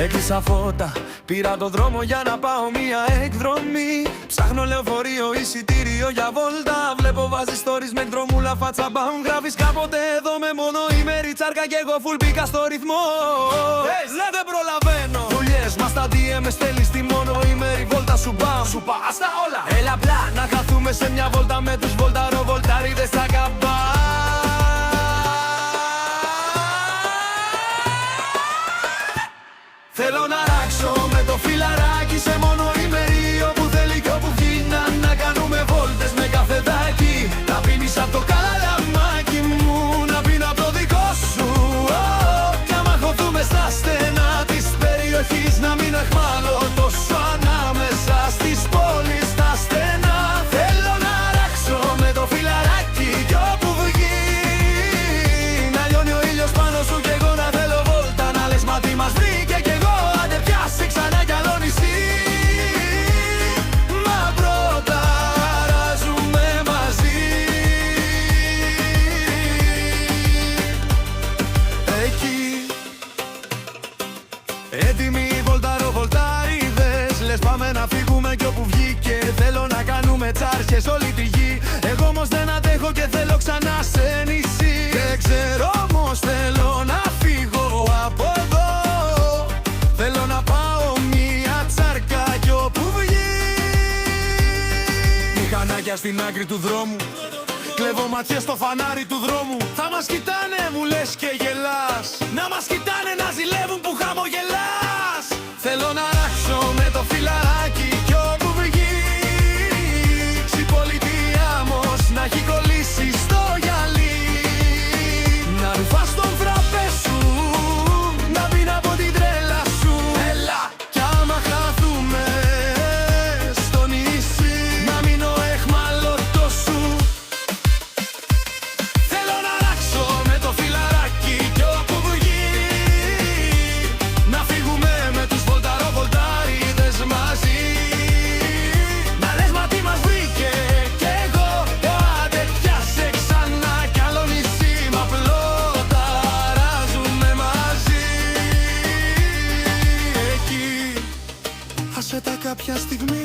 Έκλεισα φώτα, πήρα το δρόμο για να πάω μια εκδρομή. Ψάχνω λεωφορείο, εισιτήριο για βόλτα. Βλέπω βάζεις stories με εκδρομούλα, φάτσα μπαμ. Γράφεις κάποτε εδώ με μόνο ημέρη τσάρκα κι εγώ full μπήκα στο ρυθμό. Δεν προλαβαίνω δουλειές, μας τα DM με στέλνεις τη μόνο ημέρη βόλτα σου μπαμ. Σου πά στα όλα, έλα απλά να χαθούμε σε μια βόλτα με τους βολταροβολτάριδες στα καμπά. Θέλω να ράξω με το φιλαράκι σε μόνο ημέρη, όπου θέλει κι όπου βγει να κάνουμε βόλτες με καφεδάκι. Να πίνεις απ' το καλαμάκι μου, να πίνω απ' το δικό σου. Κι άμα χωθούμε στα στενά της περιοχής, να μην αχμάλω τόσο ανάμεσα στις πόλεις τα στενά. Θέλω να ράξω με το φιλαράκι κι όπου βγει, να λιώνει ο ήλιος πάνω σου κι εγώ να θέλω βόλτα. Να λες μα τι μας βρήκε κι εγώ, άντε πιάσε ξανά κι άλλο νησί. Μα πρώτα ράζουμε μαζί. Εκεί έτοιμοι βολταροβολτάριδες, λες πάμε να φύγουμε κι όπου βγήκε. Θέλω να κάνουμε τσάρχες όλη τη γη. Εγώ όμως δεν αντέχω και θέλω ξανά σε νησί. Δεν ξέρω όμως θέλω να φύγω από εδώ. Θέλω να πάω μια τσάρκα κι όπου βγει. Μηχανάκια στην άκρη του δρόμου, κλέβω ματιές στο φανάρι του δρόμου. Θα μας κοιτάνε μου λες και γελάς, να μας κοιτάνε να ζηλεύουν που χαμογελάς. Θέλω να ράξω με το φιλαράκι κι όπου βγει, στη πολιτεία όμως να έχει κολλήσει στο γυαλί. Να ρουφάς τον φραπέ σου, να πίνω από την τρέλα σου. Έλα κι άμα χαθούμε στο νησί, να μείνω εχμαλώτος σου. Θέλω να ράξω με το φιλαράκι κι όπου βγει, να φύγουμε με τους βολταροβολτάριδες μαζί. Να λες μα τι μας βρήκε κι εγώ, άντε πιάσε ξανά κι άλλο νησί. Μα πλώτα ράζουμε μαζί. Εκεί άσε τα κάποια στιγμή